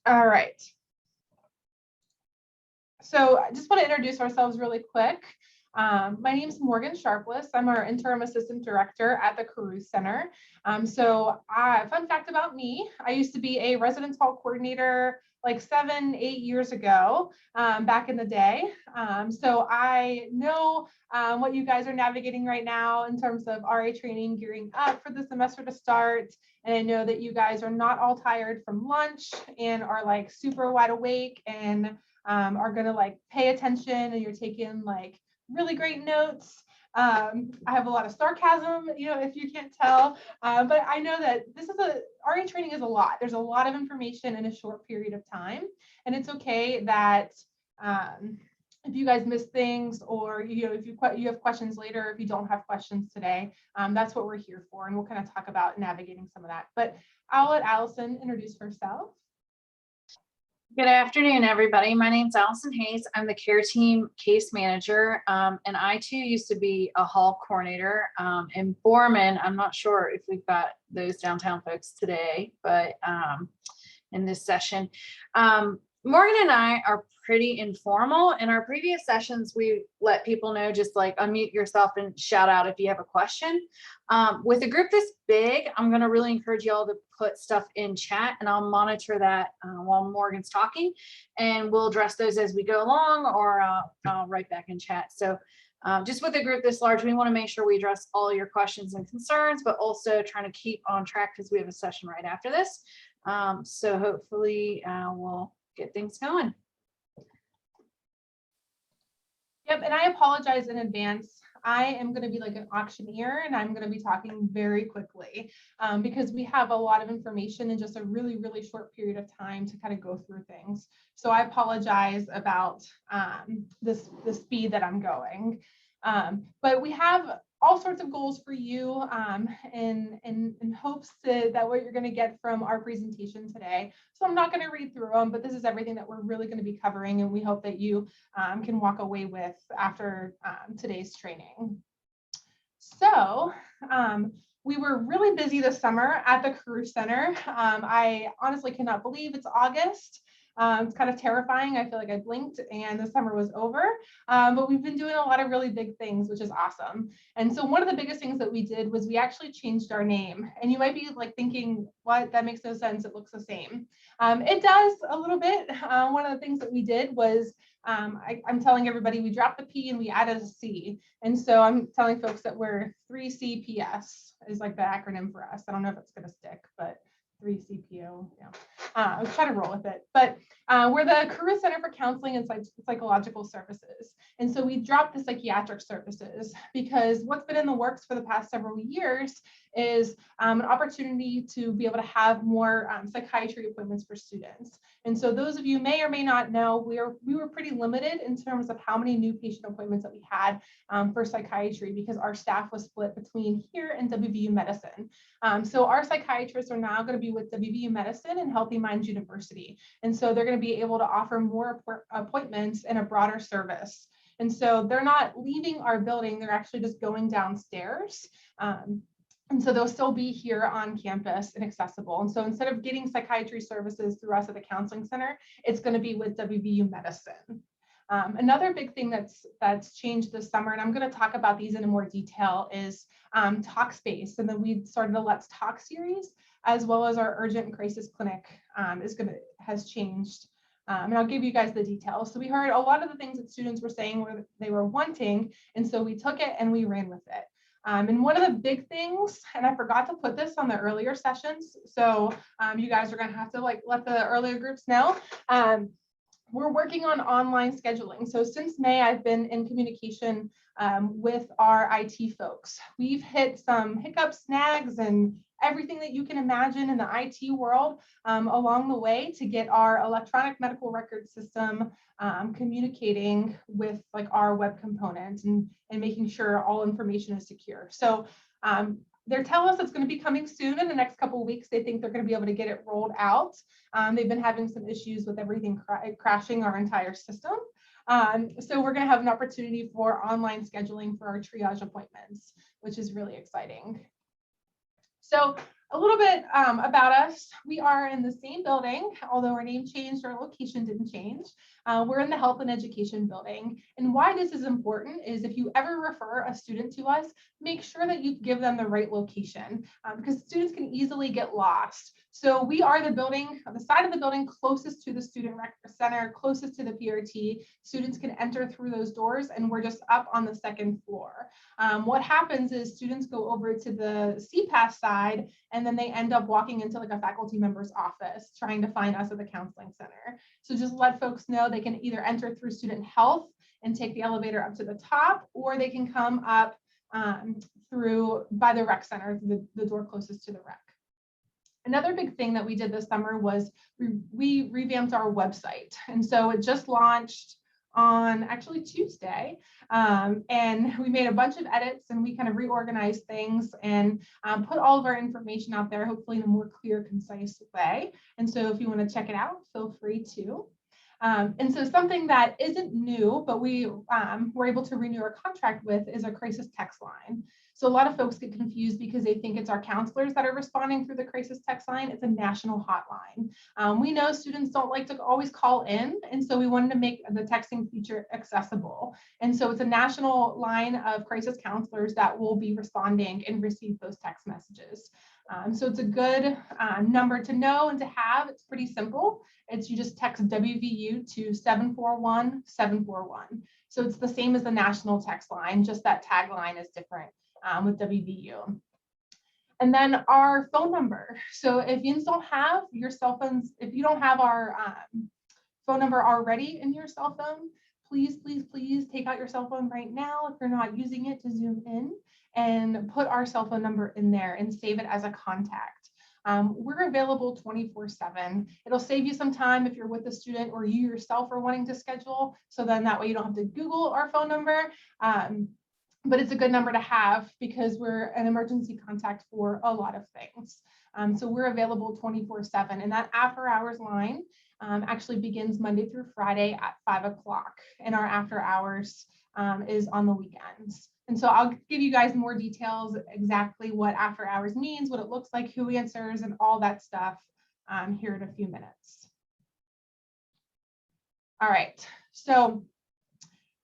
All right. So I just want to introduce ourselves really quick. My name is Morgan Sharpless. I'm our interim assistant director at the Carruth Center. Fun fact about me, I used to be a residence hall coordinator like 7-8 years ago, back in the day. So I know what you guys are navigating right now in terms of RA training, gearing up for the semester to start. And I know that you guys are not all tired from lunch and are like super wide awake and are going to like pay attention, and you're taking like really great notes. I have a lot of sarcasm, you know, if you can't tell, but I know that RA training is a lot. There's a lot of information in a short period of time, and it's okay that if you guys miss things, or you know, if you have questions later, if you don't have questions today, that's what we're here for, and we'll kind of talk about navigating some of that. But I'll let Allison introduce herself. Good afternoon, everybody. My name is Allison Hayes. I'm the care team case manager, and I too used to be a hall coordinator in Borman. I'm not sure if we've got those downtown folks today, but in this session, Morgan and I are pretty informal. In our previous sessions, we let people know, just like unmute yourself and shout out if you have a question. With a group this big, I'm going to really encourage you all to put stuff in chat, and I'll monitor that while Morgan's talking, and we'll address those as we go along, or I'll write back in chat. So just with a group this large, we want to make sure we address all your questions and concerns, but also trying to keep on track because we have a session right after this. So hopefully we'll get things going. Yep, and I apologize in advance. I am going to be like an auctioneer, and I'm going to be talking very quickly because we have a lot of information in just a really, really short period of time to kind of go through things. So I apologize about the speed that I'm going. But we have all sorts of goals for you in hopes that what you're going to get from our presentation today. So I'm not going to read through them, but this is everything that we're really going to be covering, and we hope that you can walk away with after today's training. So we were really busy this summer at the Carruth Center. I honestly cannot believe it's August. It's kind of terrifying. I feel like I blinked and the summer was over, but we've been doing a lot of really big things, which is awesome. And so one of the biggest things that we did was we actually changed our name. And you might be like thinking, what? That makes no sense. It looks the same. It does a little bit. One of the things that we did was I'm telling everybody we dropped the P and we added a C. And so I'm telling folks that we're 3CPS is like the acronym for us. I don't know if it's going to stick, but 3CPO. Yeah. I was trying to roll with it, but we're the Carruth Center for Counseling and Psychological Services. And so we dropped the psychiatric services because what's been in the works for the past several years is an opportunity to be able to have more psychiatry appointments for students. And so those of you may or may not know, we were pretty limited in terms of how many new patient appointments that we had for psychiatry because our staff was split between here and WVU Medicine. So our psychiatrists are now going to be with WVU Medicine and Healthy Minds University. And so they're going to be able to offer more appointments and a broader service. And so they're not leaving our building, they're actually just going downstairs. And so they'll still be here on campus and accessible. And so instead of getting psychiatry services through us at the counseling center, it's going to be with WVU Medicine. Another big thing that's changed this summer, and I'm going to talk about these in more detail, is Talk Space. And then we started a Let's Talk series, as well as our urgent and crisis clinic has changed. And I'll give you guys the details. So we heard a lot of the things that students were saying they were wanting, and so we took it and we ran with it. And one of the big things, and I forgot to put this on the earlier sessions, so you guys are going to have to like let the earlier groups know. We're working on online scheduling. So since May, I've been in communication with our IT folks. We've hit some hiccups, snags, and everything that you can imagine in the IT world along the way to get our electronic medical record system communicating with like our web component and making sure all information is secure. So they're telling us it's going to be coming soon in the next couple of weeks. They think they're going to be able to get it rolled out. They've been having some issues with everything crashing our entire system. So we're going to have an opportunity for online scheduling for our triage appointments, which is really exciting. So a little bit about us. We are in the same building, although our name changed, our location didn't change. We're in the Health and Education building. And why this is important is if you ever refer a student to us, make sure that you give them the right location because students can easily get lost. So we are the building, the side of the building closest to the student rec center, closest to the PRT. Students can enter through those doors and we're just up on the second floor. What happens is students go over to the CPAS side and then they end up walking into like a faculty member's office trying to find us at the counseling center. So just let folks know they can either enter through student health and take the elevator up to the top, or they can come up through by the rec center, the door closest to the rec. Another big thing that we did this summer was we revamped our website. And so it just launched on actually Tuesday. And we made a bunch of edits and we kind of reorganized things and put all of our information out there, hopefully in a more clear, concise way. And so if you want to check it out, feel free to. And so something that isn't new, but we were able to renew our contract with is our crisis text line. So a lot of folks get confused because they think it's our counselors that are responding through the crisis text line. It's a national hotline. We know students don't like to always call in, and so we wanted to make the texting feature accessible. And so it's a national line of crisis counselors that will be responding and receive those text messages. So it's a good number to know and to have. It's pretty simple. It's you just text WVU to 741-741. So it's the same as the national text line, just that tagline is different with WVU. And then our phone number. So if you don't have your cell phones, if you don't have our phone number already in your cell phone, please, please, please take out your cell phone right now if you're not using it to Zoom in and put our cell phone number in there and save it as a contact. We're available 24/7. It'll save you some time if you're with a student or you yourself are wanting to schedule. So then that way you don't have to Google our phone number. But it's a good number to have because we're an emergency contact for a lot of things. So we're available 24/7, and that after hours line actually begins Monday through Friday at 5 o'clock, and our after hours is on the weekends. And so I'll give you guys more details, exactly what after hours means, what it looks like, who answers, and all that stuff here in a few minutes. All right, so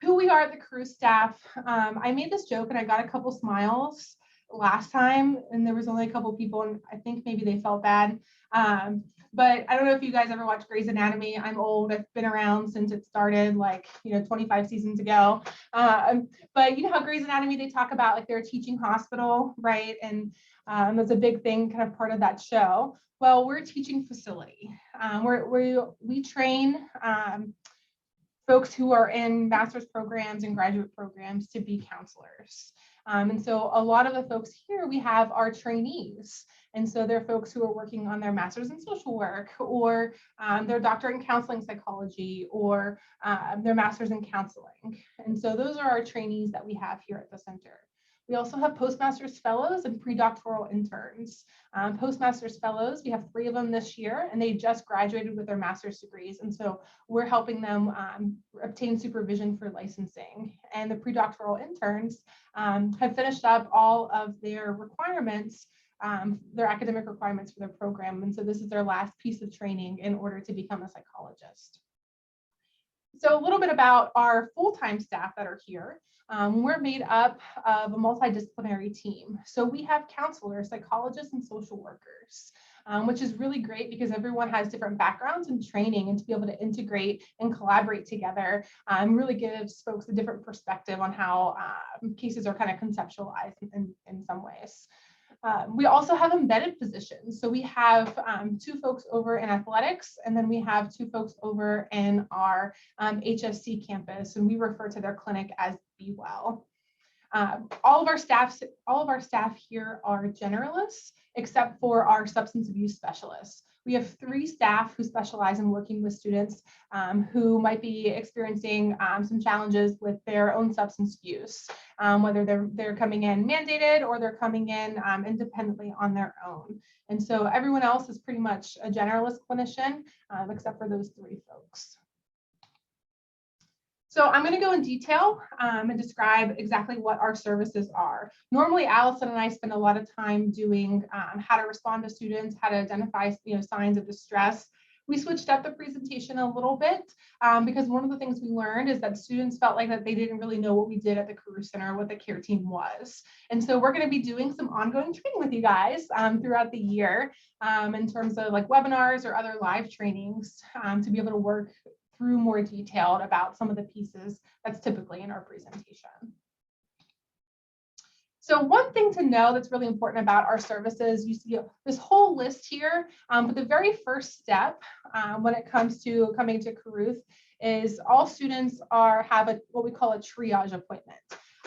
who we are at the Carruth staff. I made this joke and I got a couple smiles last time, and there was only a couple people, and I think maybe they felt bad. But I don't know if you guys ever watched Grey's Anatomy. I'm old. I've been around since it started, like 25 seasons ago. But you know how Grey's Anatomy, they talk about like they're a teaching hospital, right? And that's a big thing, kind of part of that show. Well, we're a teaching facility. We train folks who are in master's programs and graduate programs to be counselors. And so a lot of the folks here we have are trainees. And so they're folks who are working on their master's in social work, or their doctorate in counseling psychology, or their master's in counseling. And so those are our trainees that we have here at the center. We also have postmaster's fellows and pre-doctoral interns. Postmaster's fellows, we have 3 of them this year, and they just graduated with their master's degrees. And so we're helping them obtain supervision for licensing. And the pre-doctoral interns have finished up all of their requirements, their academic requirements for their program. And so this is their last piece of training in order to become a psychologist. So a little bit about our full-time staff that are here. We're made up of a multidisciplinary team. So we have counselors, psychologists, and social workers, which is really great because everyone has different backgrounds and training, and to be able to integrate and collaborate together really gives folks a different perspective on how cases are kind of conceptualized in some ways. We also have embedded positions. So we have 2 folks over in athletics, and then we have 2 folks over in our HSC campus, and we refer to their clinic as Be Well. All of our staff here are generalists, except for our substance abuse specialists. We have 3 staff who specialize in working with students who might be experiencing some challenges with their own substance use, whether they're coming in mandated or they're coming in independently on their own. And so everyone else is pretty much a generalist clinician, except for those 3 folks. So I'm going to go in detail and describe exactly what our services are. Normally, Allison and I spend a lot of time doing how to respond to students, how to identify signs of distress. We switched up the presentation a little bit because one of the things we learned is that students felt like that they didn't really know what we did at the Carruth Center, what the care team was. And so we're going to be doing some ongoing training with you guys throughout the year in terms of like webinars or other live trainings to be able to work through more detailed about some of the pieces that's typically in our presentation. So one thing to know that's really important about our services, you see this whole list here, but the very first step when it comes to coming to Carruth is all students have what we call a triage appointment.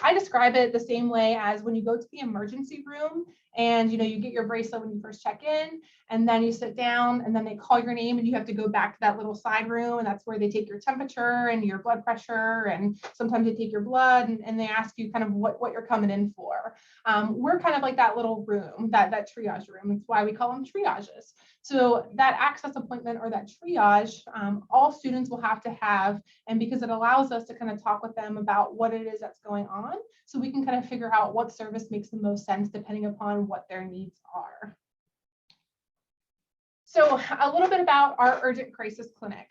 I describe it the same way as when you go to the emergency room and you get your bracelet when you first check in, and then you sit down and then they call your name and you have to go back to that little side room, and that's where they take your temperature and your blood pressure, and sometimes they take your blood and they ask you kind of what you're coming in for. We're kind of like that little room, that triage room. That's why we call them triages. So that access appointment or that triage, all students will have to have, and because it allows us to kind of talk with them about what it is that's going on, so we can kind of figure out what service makes the most sense depending upon what their needs are. So a little bit about our urgent crisis clinic.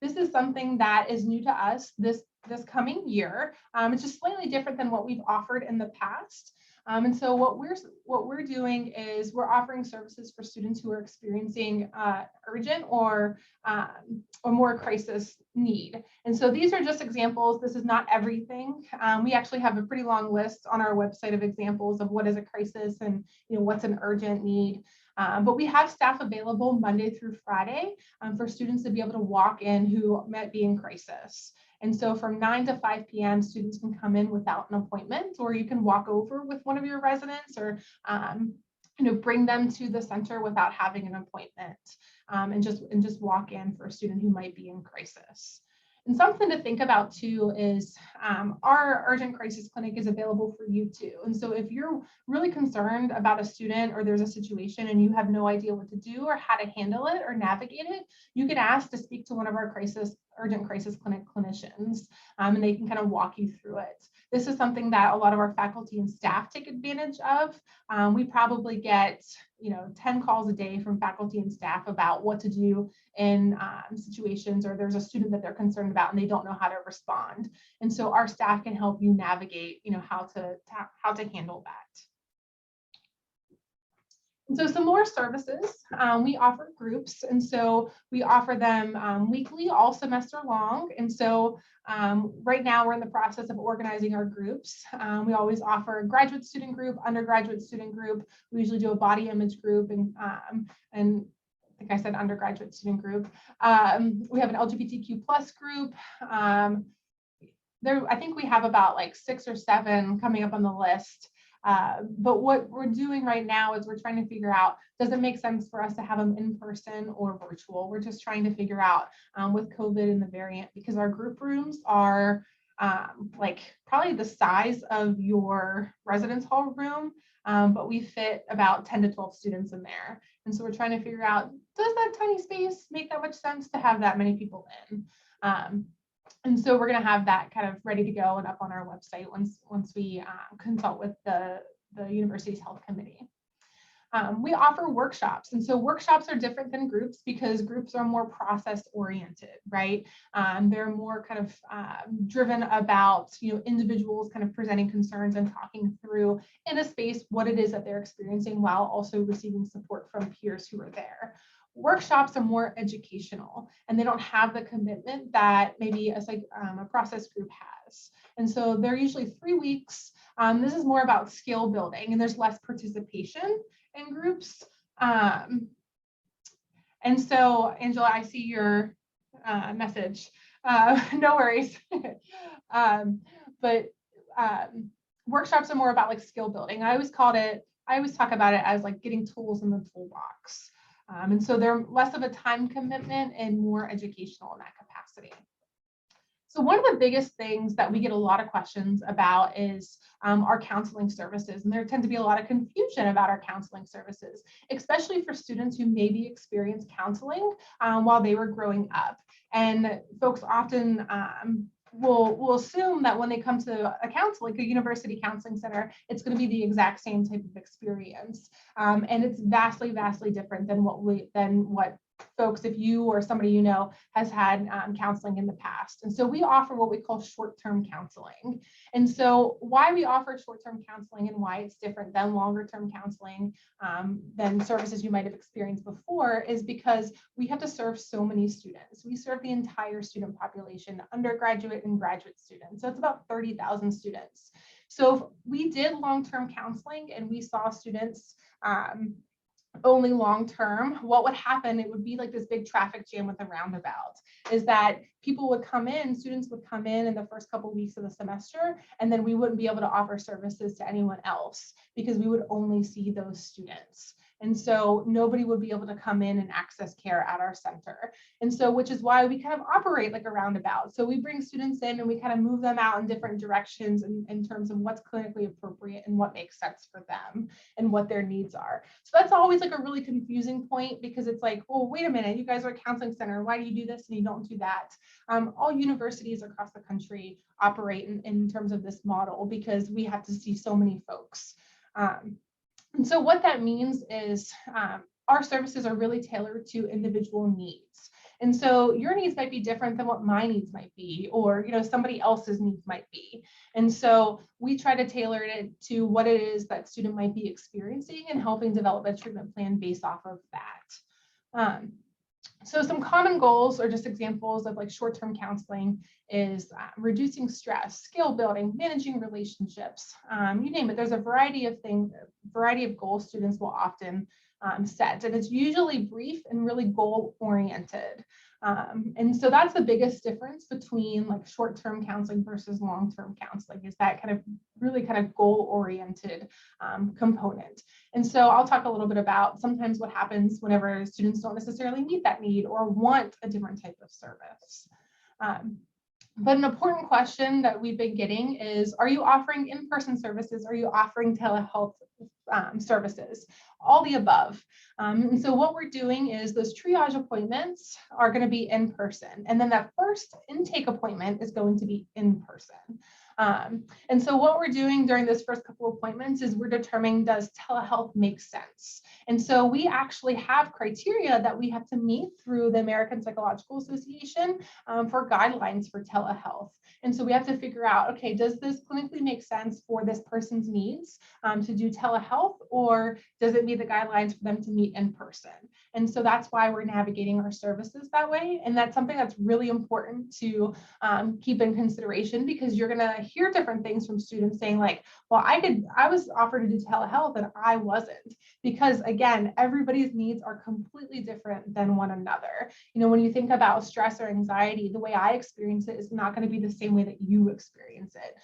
This is something that is new to us this coming year. It's just slightly different than what we've offered in the past. And so what we're doing is we're offering services for students who are experiencing urgent or more crisis need. And so these are just examples. This is not everything. We actually have a pretty long list on our website of examples of what is a crisis and what's an urgent need. But we have staff available Monday through Friday for students to be able to walk in who might be in crisis. And so from 9 to 5 p.m., students can come in without an appointment, or you can walk over with one of your residents, or bring them to the center without having an appointment, and just walk in for a student who might be in crisis. And something to think about too is our urgent crisis clinic is available for you too. And so if you're really concerned about a student or there's a situation and you have no idea what to do or how to handle it or navigate it, you can ask to speak to one of our urgent crisis clinic clinicians, and they can kind of walk you through it. This is something that a lot of our faculty and staff take advantage of. We probably get 10 calls a day from faculty and staff about what to do in situations, or there's a student that they're concerned about and they don't know how to respond. And so our staff can help you navigate how to handle that. And so some more services, we offer groups, and so we offer them weekly, all semester long. And so right now we're in the process of organizing our groups. We always offer a graduate student group, undergraduate student group. We usually do a body image group, and I think I said undergraduate student group. We have an LGBTQ plus group. I think we have about like 6 or 7 coming up on the list. But what we're doing right now is we're trying to figure out, does it make sense for us to have them in person or virtual? We're just trying to figure out with COVID and the variant, because our group rooms are like probably the size of your residence hall room, but we fit about 10 to 12 students in there. And so we're trying to figure out, does that tiny space make that much sense to have that many people in? And so we're going to have that kind of ready to go and up on our website once we consult with the university's health committee. We offer workshops, and so workshops are different than groups because groups are more process oriented, right? They're more kind of driven about individuals kind of presenting concerns and talking through in a space what it is that they're experiencing while also receiving support from peers who are there. Workshops are more educational, and they don't have the commitment that maybe a process group has. And so they're usually 3 weeks. This is more about skill building, and there's less participation in groups. And so, Angela, I see your message. No worries. But workshops are more about like skill building. I always talk about it as like getting tools in the toolbox. And so they're less of a time commitment and more educational in that capacity. So one of the biggest things that we get a lot of questions about is our counseling services. And there tend to be a lot of confusion about our counseling services, especially for students who maybe experienced counseling while they were growing up. And folks often we'll assume that when they come to a council, like a university counseling center, it's going to be the exact same type of experience. And it's vastly, vastly different than what folks, if you or somebody you know has had counseling in the past. And so we offer what we call short-term counseling. And so why we offer short-term counseling and why it's different than longer-term counseling than services you might have experienced before is because we have to serve so many students. We serve the entire student population, undergraduate and graduate students. So it's about 30,000 students. So if we did long-term counseling and we saw students only long term, what would happen? It would be like this big traffic jam with a roundabout, is that people would come in, students would come in the first couple of weeks of the semester, and then we wouldn't be able to offer services to anyone else because we would only see those students. And so nobody would be able to come in and access care at our center. And so, which is why we kind of operate like a roundabout. So we bring students in and we kind of move them out in different directions in terms of what's clinically appropriate and what makes sense for them and what their needs are. So that's always like a really confusing point because it's like, well, wait a minute, you guys are a counseling center. Why do you do this and you don't do that? All universities across the country operate in terms of this model because we have to see so many folks. And so what that means is our services are really tailored to individual needs. And so your needs might be different than what my needs might be, or somebody else's needs might be. And so we try to tailor it to what it is that student might be experiencing and helping develop a treatment plan based off of that. So some common goals or just examples of like short-term counseling is reducing stress, skill building, managing relationships, you name it. There's a variety of things, variety of goals students will often set, and it's usually brief and really goal-oriented. And so that's the biggest difference between like short-term counseling versus long-term counseling, is that kind of goal-oriented component. And so I'll talk a little bit about sometimes what happens whenever students don't necessarily meet that need or want a different type of service. But an important question that we've been getting is, are you offering in-person services? Are you offering telehealth services? All the above. And so what we're doing is those triage appointments are going to be in person. And then that first intake appointment is going to be in person. And so what we're doing during this first couple of appointments is we're determining, does telehealth make sense? And so we actually have criteria that we have to meet through the American Psychological Association for guidelines for telehealth. And so we have to figure out, okay, does this clinically make sense for this person's needs to do telehealth, or does it meet the guidelines for them to meet in person? And so that's why we're navigating our services that way. And that's something that's really important to keep in consideration, because you're going to hear different things from students saying like, well, I was offered to do telehealth and I wasn't, because again, everybody's needs are completely different than one another. When you think about stress or anxiety, the way I experience it is not going to be the same way that you experience it.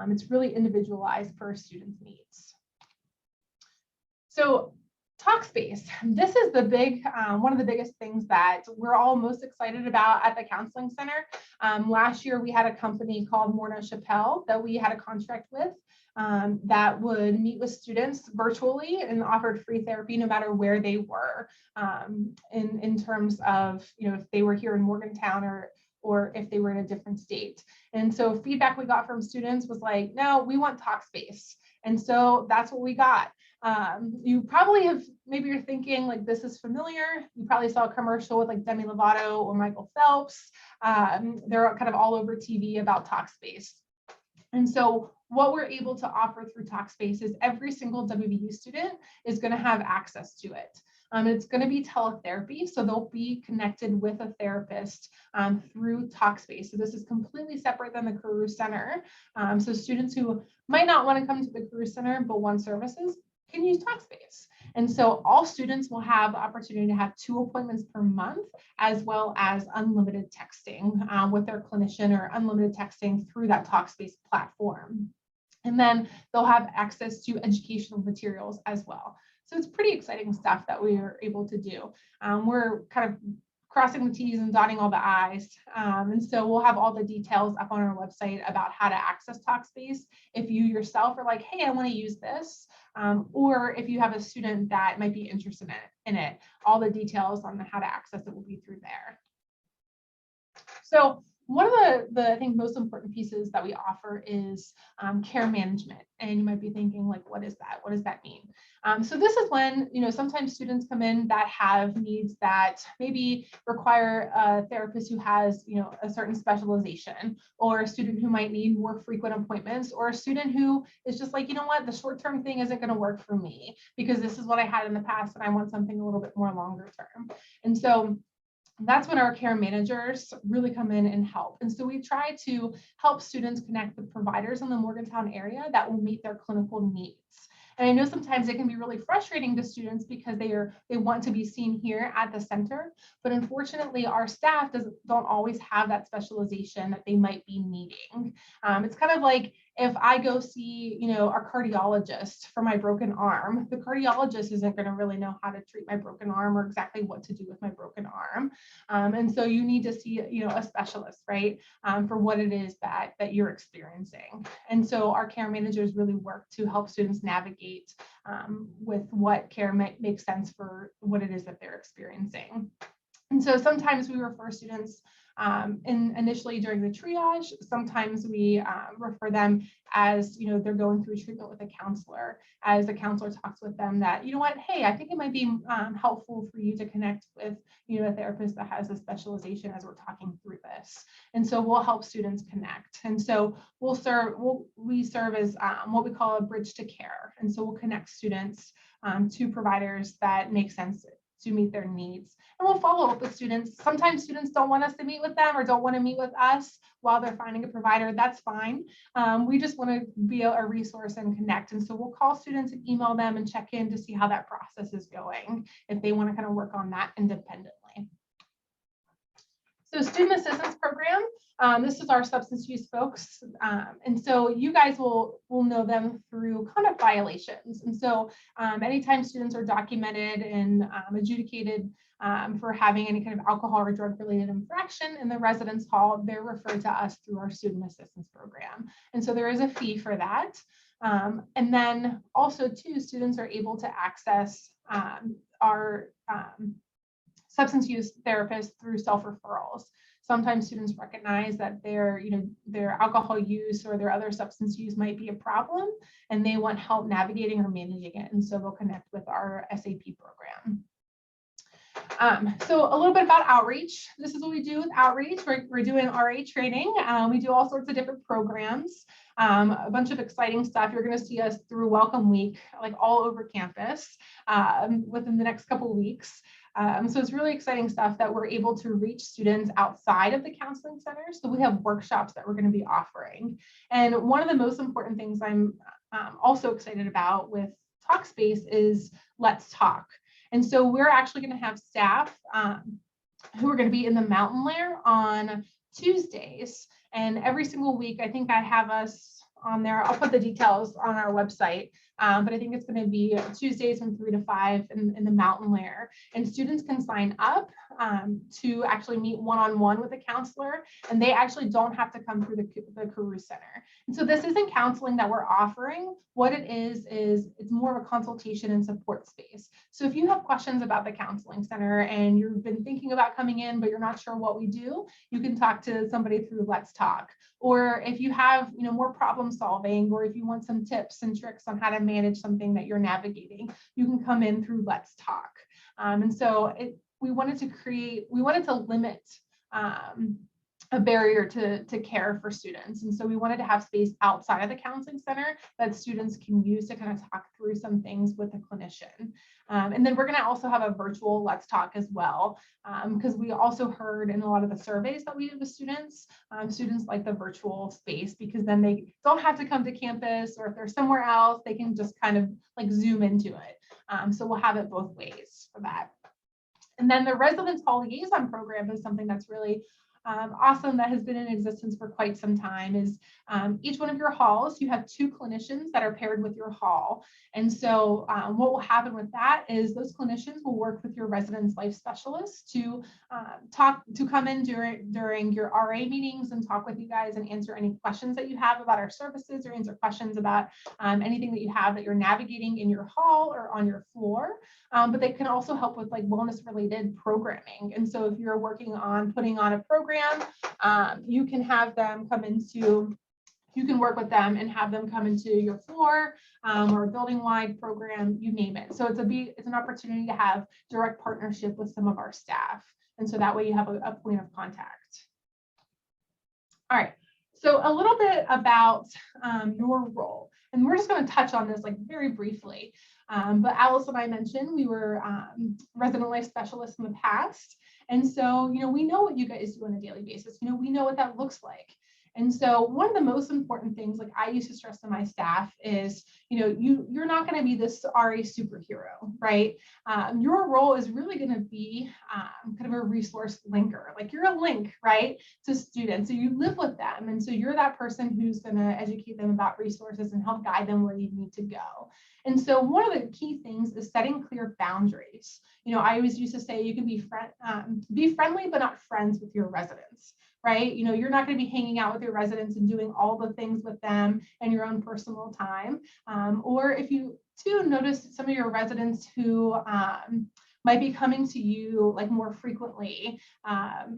It's really individualized per student's needs. So Talkspace, this is the big, one of the biggest things that we're all most excited about at the counseling center. Last year, we had a company called Morna Chappelle that we had a contract with that would meet with students virtually and offered free therapy no matter where they were in terms of, if they were here in Morgantown or if they were in a different state. And so feedback we got from students was like, no, we want Talkspace. And so that's what we got. You probably have, maybe you're thinking like, this is familiar. You probably saw a commercial with like Demi Lovato or Michael Phelps. They're kind of all over TV about Talkspace. And so what we're able to offer through Talkspace is every single WVU student is going to have access to it. It's going to be teletherapy, so they'll be connected with a therapist through Talkspace. So this is completely separate than the Carruth Center. So students who might not want to come to the Carruth Center but want services can use Talkspace. And so all students will have the opportunity to have 2 appointments per month, as well as unlimited texting with their clinician, or unlimited texting through that Talkspace platform. And then they'll have access to educational materials as well. So it's pretty exciting stuff that we are able to do. We're kind of crossing the T's and dotting all the I's. And so we'll have all the details up on our website about how to access Talkspace. If you yourself are like, hey, I want to use this, or if you have a student that might be interested in it, all the details on how to access it will be through there. So One of the I think most important pieces that we offer is care management. And you might be thinking, like, what is that? What does that mean? So this is when, sometimes students come in that have needs that maybe require a therapist who has, a certain specialization, or a student who might need more frequent appointments, or a student who is just like, what, the short-term thing isn't going to work for me because this is what I had in the past and I want something a little bit more longer term. And so that's when our care managers really come in and help. And so we try to help students connect with providers in the Morgantown area that will meet their clinical needs. And I know sometimes it can be really frustrating to students because they want to be seen here at the center, but unfortunately our staff don't always have that specialization that they might be needing. It's kind of like if I go see, our cardiologist for my broken arm, the cardiologist isn't going to really know how to treat my broken arm or exactly what to do with my broken arm. And so you need to see, a specialist, right, for what it is that you're experiencing. And so our care managers really work to help students navigate with what care makes sense for what it is that they're experiencing. And so sometimes we refer students initially during the triage. Sometimes we refer them as they're going through treatment with a counselor, as the counselor talks with them that, what, hey, I think it might be helpful for you to connect with a therapist that has a specialization as we're talking through this. And so we'll help students connect. And so we serve as what we call a bridge to care. And so we'll connect students to providers that make sense to meet their needs. And we'll follow up with students. Sometimes students don't want us to meet with them or don't want to meet with us while they're finding a provider. That's fine. We just want to be a resource and connect. And so we'll call students and email them and check in to see how that process is going, if they want to kind of work on that independently. So student assistance program, this is our substance use folks. And so you guys will know them through conduct violations. And so anytime students are documented and adjudicated for having any kind of alcohol or drug related infraction in the residence hall, they're referred to us through our student assistance program. And so there is a fee for that. And then also too, students are able to access our substance use therapists through self-referrals. Sometimes students recognize that their alcohol use or their other substance use might be a problem and they want help navigating or managing it. And so they'll connect with our SAP program. So a little bit about outreach. This is what we do with outreach. We're doing RA training. We do all sorts of different programs, a bunch of exciting stuff. You're going to see us through Welcome Week, like all over campus within the next couple of weeks. So it's really exciting stuff that we're able to reach students outside of the counseling center. So we have workshops that we're going to be offering. And one of the most important things I'm also excited about with Talkspace is Let's Talk. And so we're actually going to have staff who are going to be in the mountain lair on Tuesdays. And every single week, I think I have us on there. I'll put the details on our website. But I think it's going to be Tuesdays from 3 to 5 in the mountain lair. And students can sign up to actually meet one-on-one with a counselor. And they actually don't have to come through the Carruth Center. And so this isn't counseling that we're offering. What it is it's more of a consultation and support space. So if you have questions about the counseling center and you've been thinking about coming in, but you're not sure what we do, you can talk to somebody through Let's Talk. Or if you have more problem solving, or if you want some tips and tricks on how to manage something that you're navigating, you can come in through Let's Talk. And so we wanted to limit a barrier to care for students. And so we wanted to have space outside of the counseling center that students can use to kind of talk through some things with a clinician. And then we're going to also have a virtual Let's Talk as well, because we also heard in a lot of the surveys that we did with students, students like the virtual space because then they don't have to come to campus, or if they're somewhere else, they can just kind of like zoom into it. So we'll have it both ways for that. And then the residence hall liaison program is something that's really awesome, that has been in existence for quite some time. Is each one of your halls, you have 2 clinicians that are paired with your hall. And so what will happen with that is those clinicians will work with your residence life specialists to come in during your RA meetings and talk with you guys and answer any questions that you have about our services, or answer questions about anything that you have that you're navigating in your hall or on your floor. But they can also help with like wellness related programming. And so if you're working on putting on a program program, you can have them come into, you can work with them and have them come into your floor or a building-wide program, you name it. So it's an opportunity to have direct partnership with some of our staff. And so that way you have a point of contact. All right, so a little bit about your role. And we're just going to touch on this like very briefly. But Alice and I mentioned we were resident life specialists in the past. And so, we know what you guys do on a daily basis. We know what that looks like. And so one of the most important things, like I used to stress to my staff, is, you're not going to be this RA superhero, right? Your role is really going to be kind of a resource linker. Like you're a link, right, to students. So you live with them. And so you're that person who's going to educate them about resources and help guide them where you need to go. And so one of the key things is setting clear boundaries. I always used to say you can be friendly, but not friends with your residents. Right? You're not going to be hanging out with your residents and doing all the things with them in your own personal time. Or if you do notice some of your residents who might be coming to you like more frequently,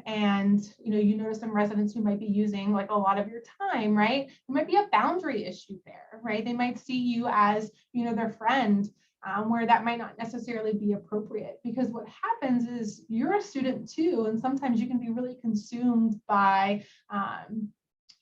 and you notice some residents who might be using like a lot of your time, right? There might be a boundary issue there, right? They might see you as their friend. Where that might not necessarily be appropriate, because what happens is you're a student too, and sometimes you can be really consumed by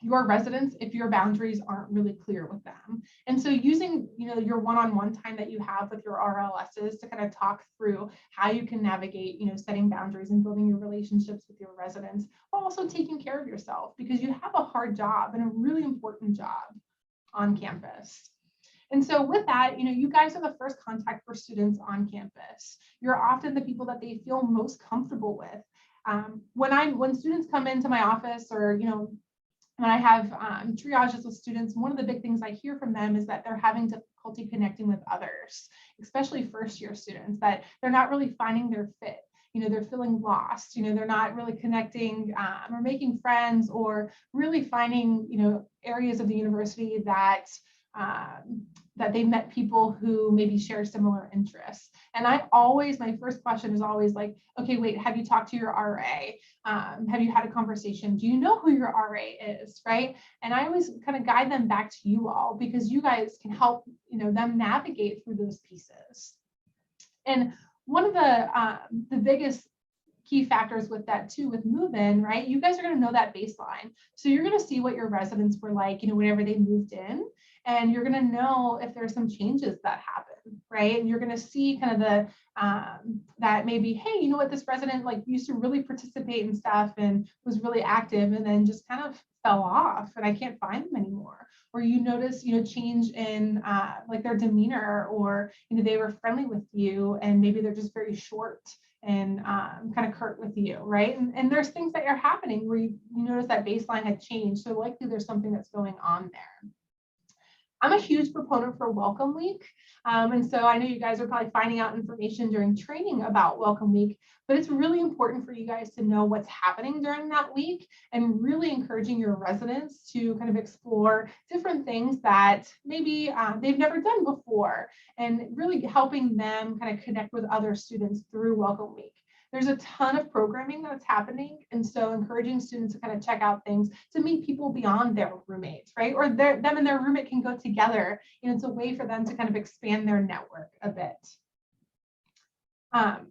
your residents if your boundaries aren't really clear with them. And so using your one-on-one time that you have with your RLSs to kind of talk through how you can navigate setting boundaries and building your relationships with your residents, while also taking care of yourself, because you have a hard job and a really important job on campus. And so with that, you guys are the first contact for students on campus. You're often the people that they feel most comfortable with. When students come into my office, or when I have triages with students, one of the big things I hear from them is that they're having difficulty connecting with others, especially first-year students, that they're not really finding their fit. They're feeling lost. They're not really connecting or making friends, or really finding areas of the university that they met people who maybe share similar interests. And my first question is always like, okay, wait, have you talked to your RA? Have you had a conversation? Do you know who your RA is, right? And I always kind of guide them back to you all, because you guys can help them navigate through those pieces. And one of the biggest key factors with that too, with move-in, right? You guys are going to know that baseline. So you're going to see what your residents were like, whenever they moved in, and you're going to know if there's some changes that happen, right? And you're going to see kind of that maybe, hey, this resident like used to really participate in stuff and was really active, and then just kind of fell off, and I can't find them anymore. Or you notice, change in like their demeanor, or they were friendly with you, and maybe they're just very short and kind of curt with you, right? And there's things that are happening where you notice that baseline had changed, so likely there's something that's going on there. I'm a huge proponent for Welcome Week. And so I know you guys are probably finding out information during training about Welcome Week, but it's really important for you guys to know what's happening during that week, and really encouraging your residents to kind of explore different things that maybe they've never done before, and really helping them kind of connect with other students through Welcome Week. There's a ton of programming that's happening, and so encouraging students to kind of check out things to meet people beyond their roommates, right? Or them and their roommate can go together. It's a way for them to kind of expand their network a bit. So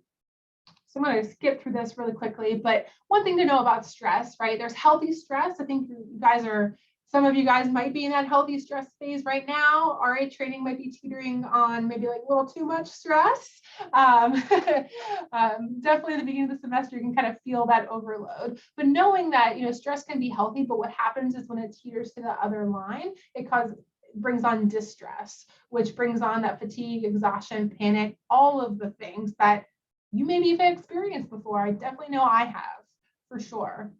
I'm going to skip through this really quickly, but one thing to know about stress, right? There's healthy stress. I think some of you guys might be in that healthy stress phase right now. RA training might be teetering on maybe like a little too much stress. Definitely at the beginning of the semester, you can kind of feel that overload. But knowing that stress can be healthy, but what happens is when it teeters to the other line, it brings on distress, which brings on that fatigue, exhaustion, panic, all of the things that you maybe have experienced before. I definitely know I have, for sure.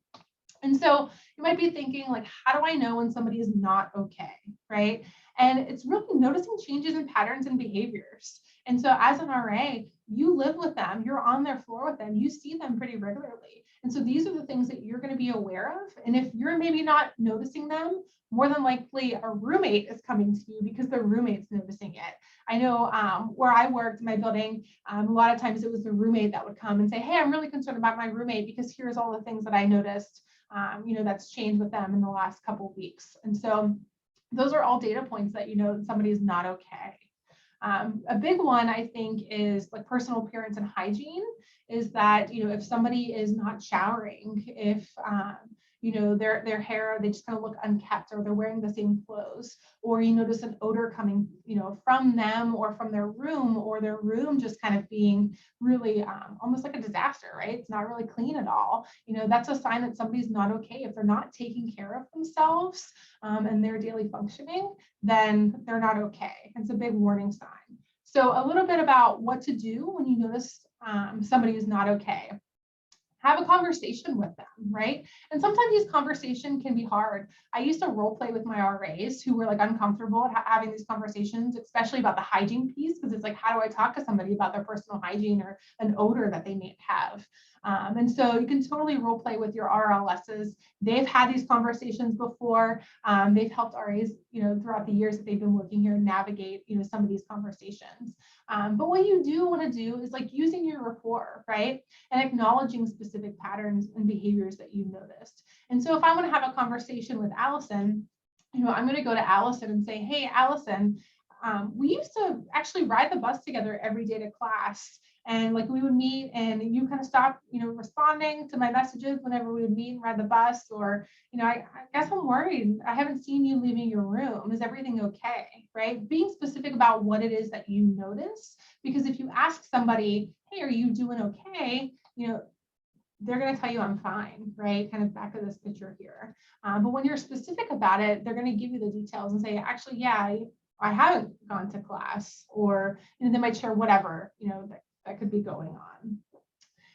And so you might be thinking, like, how do I know when somebody is not okay, right? And it's really noticing changes in patterns and behaviors. And so as an RA, you live with them, you're on their floor with them, you see them pretty regularly. And so these are the things that you're going to be aware of. And if you're maybe not noticing them, more than likely a roommate is coming to you because the roommate's noticing it. I know where I worked in my building, a lot of times it was the roommate that would come and say, hey, I'm really concerned about my roommate because here's all the things that I noticed that's changed with them in the last couple of weeks. And so those are all data points that that somebody is not okay. A big one, I think, is like personal appearance and hygiene, is that, if somebody is not showering, if, their hair, they just kind of look unkept, or they're wearing the same clothes, or you notice an odor coming, from them or from their room, or their room just kind of being really almost like a disaster, right? It's not really clean at all. That's a sign that somebody's not okay. If they're not taking care of themselves and their daily functioning, then they're not okay. It's a big warning sign. So a little bit about what to do when you notice somebody is not okay. Have a conversation with them, right? And sometimes these conversations can be hard. I used to role play with my RAs who were like uncomfortable having these conversations, especially about the hygiene piece, because it's like, how do I talk to somebody about their personal hygiene or an odor that they may have? And so you can totally role play with your RLSs. They've had these conversations before. They've helped RAs, throughout the years that they've been working here, navigate, some of these conversations. But what you do want to do is like using your rapport, right? And acknowledging specific patterns and behaviors that you've noticed. And so if I want to have a conversation with Allison, I'm going to go to Allison and say, hey, Allison, we used to actually ride the bus together every day to class. And like we would meet and you kind of stopped, responding to my messages whenever we would meet and ride the bus, or, I guess I'm worried. I haven't seen you leaving your room. Is everything okay? Right? Being specific about what it is that you notice, because if you ask somebody, hey, are you doing okay? They're going to tell you I'm fine, right? Kind of back to this picture here. But when you're specific about it, they're going to give you the details and say, actually, yeah, I haven't gone to class, or they might share whatever, that could be going on.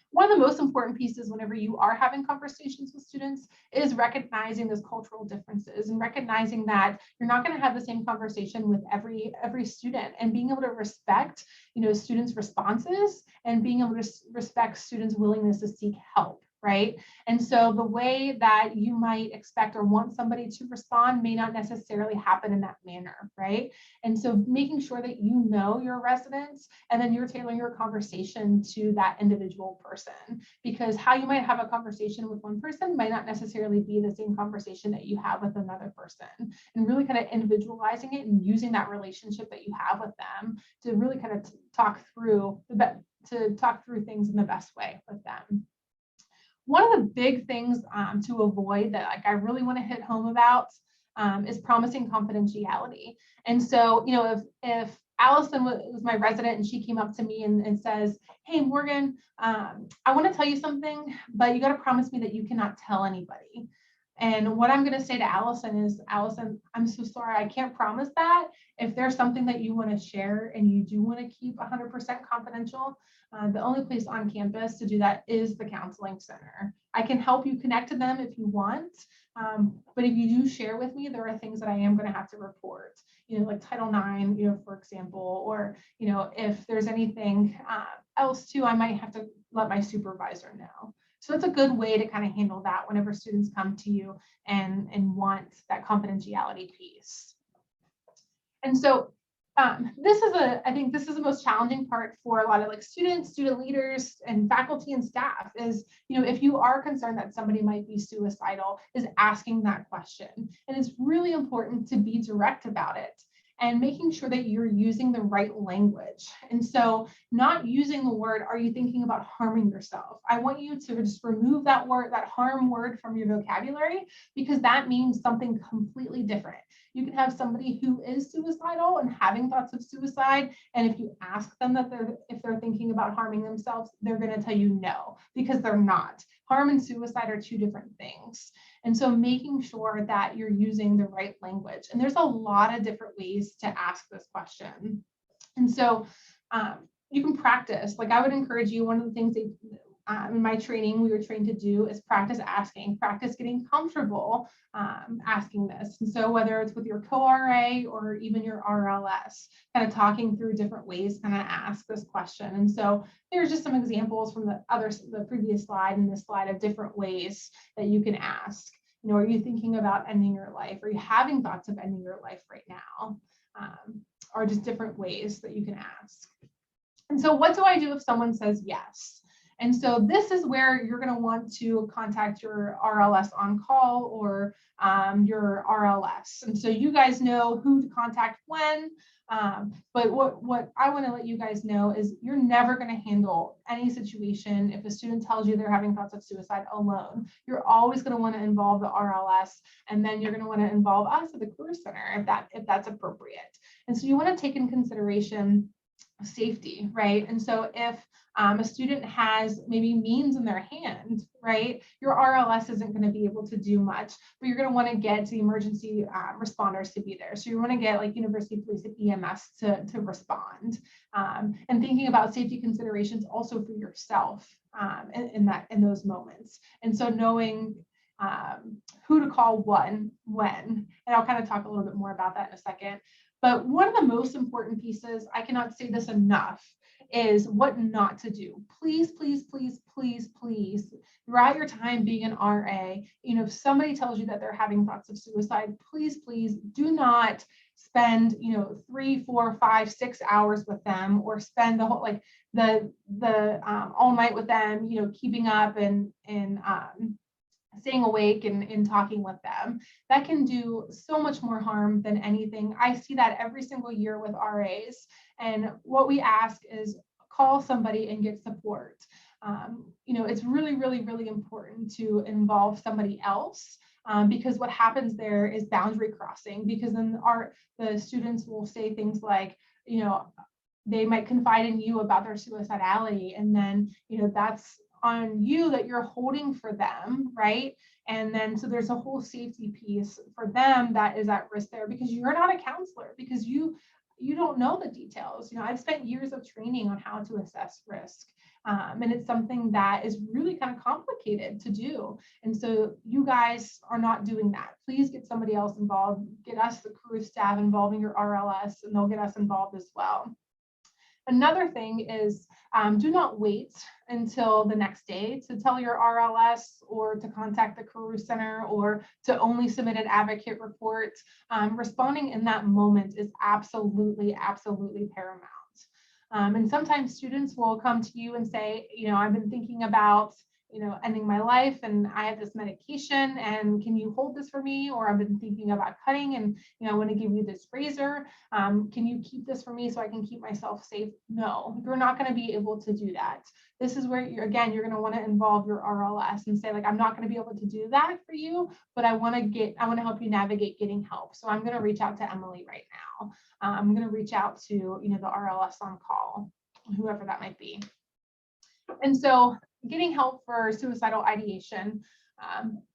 One of the most important pieces whenever you are having conversations with students is recognizing those cultural differences and recognizing that you're not going to have the same conversation with every student, and being able to respect, students' responses, and being able to respect students' willingness to seek help. Right? And so the way that you might expect or want somebody to respond may not necessarily happen in that manner, right? And so making sure that you know your residents, and then you're tailoring your conversation to that individual person, because how you might have a conversation with one person might not necessarily be the same conversation that you have with another person, and really kind of individualizing it and using that relationship that you have with them to really kind of talk through things in the best way with them. One of the big things to avoid that I really want to hit home about is promising confidentiality. And so, if Allison was my resident and she came up to me and says, hey, Morgan, I want to tell you something, but you got to promise me that you cannot tell anybody. And what I'm going to say to Allison is, Allison, I'm so sorry, I can't promise that. If there's something that you want to share and you do want to keep 100% confidential, the only place on campus to do that is the counseling center. I can help you connect to them if you want, but if you do share with me, there are things that I am going to have to report, like Title IX, for example, or, if there's anything else too, I might have to let my supervisor know. So it's a good way to kind of handle that whenever students come to you and want that confidentiality piece. And so I think this is the most challenging part for a lot of students, student leaders, and faculty and staff is, if you are concerned that somebody might be suicidal, is asking that question. And it's really important to be direct about it, and making sure that you're using the right language. And so not using the word, are you thinking about harming yourself? I want you to just remove that word, that harm word, from your vocabulary, because that means something completely different. You can have somebody who is suicidal and having thoughts of suicide, and if you ask them if they're thinking about harming themselves, they're going to tell you no, because they're not. Harm and suicide are two different things. And so making sure that you're using the right language. And there's a lot of different ways to ask this question. And so you can practice. I would encourage you, one of the things that in my training we were trained to do is practice asking, practice getting comfortable asking this. And so whether it's with your co-RA or even your RLS, kind of talking through different ways to kind of ask this question. And so there's just some examples from the previous slide and this slide of different ways that you can ask. Are you thinking about ending your life? Are you having thoughts of ending your life right now? Or just different ways that you can ask. And so what do I do if someone says yes? And so this is where you're going to want to contact your RLS on call or your RLS. And so you guys know who to contact when. But what I want to let you guys know is you're never going to handle any situation if a student tells you they're having thoughts of suicide alone. You're always going to want to involve the RLS, and then you're going to want to involve us at the Career Center if that's appropriate. And so you want to take in consideration safety, right? And so if a student has maybe means in their hand, right, your RLS isn't going to be able to do much, but you're going to want to get the emergency responders to be there. So you want to get like University Police and EMS to respond, and thinking about safety considerations also for yourself in those moments. And so knowing who to call when, and I'll kind of talk a little bit more about that in a second. But one of the most important pieces, I cannot say this enough, is what not to do. Please, please, please, please, please, throughout your time being an RA, if somebody tells you that they're having thoughts of suicide, please, please do not spend, 3, 4, 5, 6 hours with them, or spend the whole, like the all night with them, keeping up and staying awake and talking with them. That can do so much more harm than anything. I see that every single year with RAs. And what we ask is call somebody and get support. It's really, really, really important to involve somebody else, because what happens there is boundary crossing, because then the students will say things like, they might confide in you about their suicidality, and then, that's on you that you're holding for them, right? And then so there's a whole safety piece for them that is at risk there, because you're not a counselor, because you don't know the details. I've spent years of training on how to assess risk, and it's something that is really kind of complicated to do. And so you guys are not doing that. Please get somebody else involved. Get us, the Carruth staff, involving your RLS, and they'll get us involved as well. Another thing is, do not wait until the next day to tell your RLS or to contact the Career Center or to only submit an advocate report. Responding in that moment is absolutely, absolutely paramount. And sometimes students will come to you and say, I've been thinking about ending my life, and I have this medication, and can you hold this for me? Or I've been thinking about cutting, and I want to give you this razor. Can you keep this for me so I can keep myself safe? No, you're not going to be able to do that. This is where you're going to want to involve your RLS and say, like, I'm not going to be able to do that for you, but I want to help you navigate getting help. So I'm going to reach out to Emily right now. I'm going to reach out to, the RLS on call, whoever that might be. And so getting help for suicidal ideation,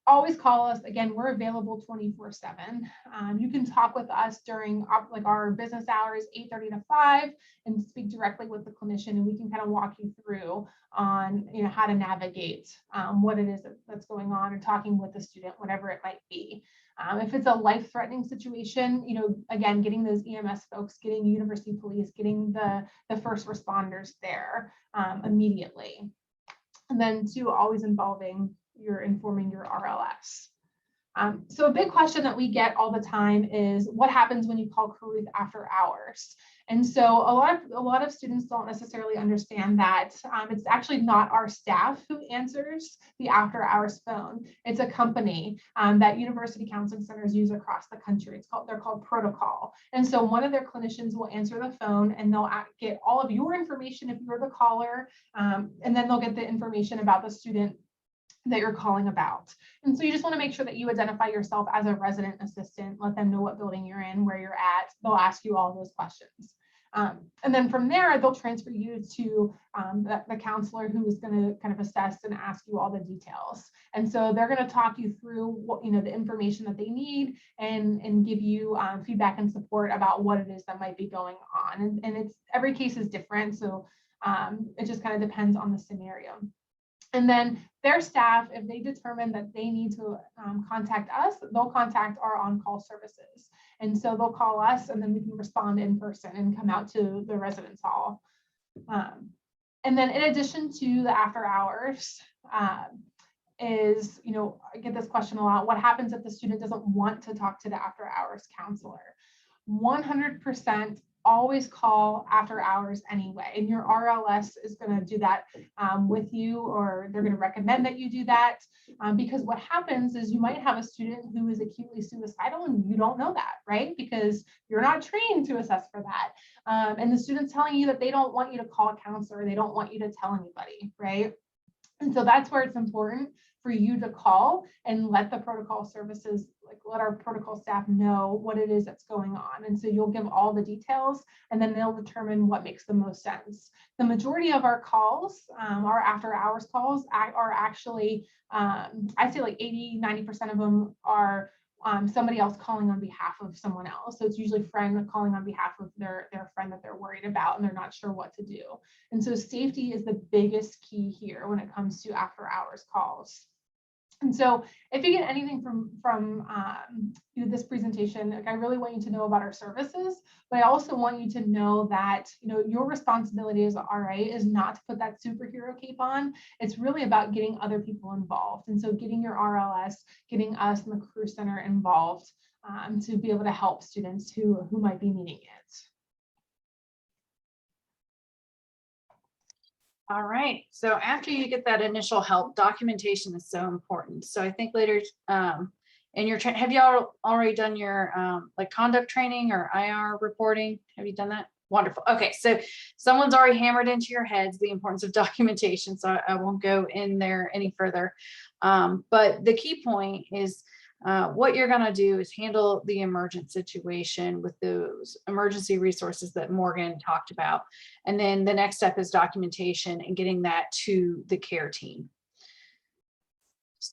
always call us. Again, we're available 24/7. You can talk with us during our business hours, 8:30 to 5, and speak directly with the clinician, and we can kind of walk you through on how to navigate what it is that's going on, or talking with the student, whatever it might be. If it's a life-threatening situation, again, getting those EMS folks, getting University Police, getting the first responders there immediately. And then two, always informing your RLS. So a big question that we get all the time is, what happens when you call Carruth after hours? And so a lot of students don't necessarily understand that it's actually not our staff who answers the after hours phone. It's a company that university counseling centers use across the country. They're called Protocol. And so one of their clinicians will answer the phone, and they'll get all of your information if you're the caller, and then they'll get the information about the student that you're calling about. And so you just want to make sure that you identify yourself as a resident assistant, let them know what building you're in, where you're at. They'll ask you all those questions. And then from there, they'll transfer you to the counselor, who is going to kind of assess and ask you all the details. And so they're going to talk you through what, the information that they need, and give you feedback and support about what it is that might be going on. And it's, every case is different. So it just kind of depends on the scenario. And then their staff, if they determine that they need to contact us, they'll contact our on-call services. And so they'll call us, and then we can respond in person and come out to the residence hall. And then in addition to the after hours, is, I get this question a lot: what happens if the student doesn't want to talk to the after hours counselor? 100% always call after hours anyway. And your RLS is going to do that with you, or they're going to recommend that you do that. Because what happens is you might have a student who is acutely suicidal and you don't know that, right? Because you're not trained to assess for that. And the student's telling you that they don't want you to call a counselor, they don't want you to tell anybody, right? And so that's where it's important for you to call and let the protocol services, like let our protocol staff know what it is that's going on. And so you'll give all the details and then they'll determine what makes the most sense. The majority of our calls, our after hours calls are actually, I say like 80–90% of them are somebody else calling on behalf of someone else. So it's usually a friend calling on behalf of their friend that they're worried about and they're not sure what to do. And so safety is the biggest key here when it comes to after hours calls. And so if you get anything from this presentation, like I really want you to know about our services, but I also want you to know that your responsibility as an RA is not to put that superhero cape on. It's really about getting other people involved. And so getting your RLS, getting us in the Career Center involved to be able to help students who might be needing it. All right. So after you get that initial help, documentation is so important. So I think later in your have y'all already done your like conduct training or IR reporting? Have you done that? Wonderful. Okay. So someone's already hammered into your heads the importance of documentation. So I won't go in there any further. But the key point is what you're going to do is handle the emergent situation with those emergency resources that Morgan talked about. And then the next step is documentation and getting that to the care team.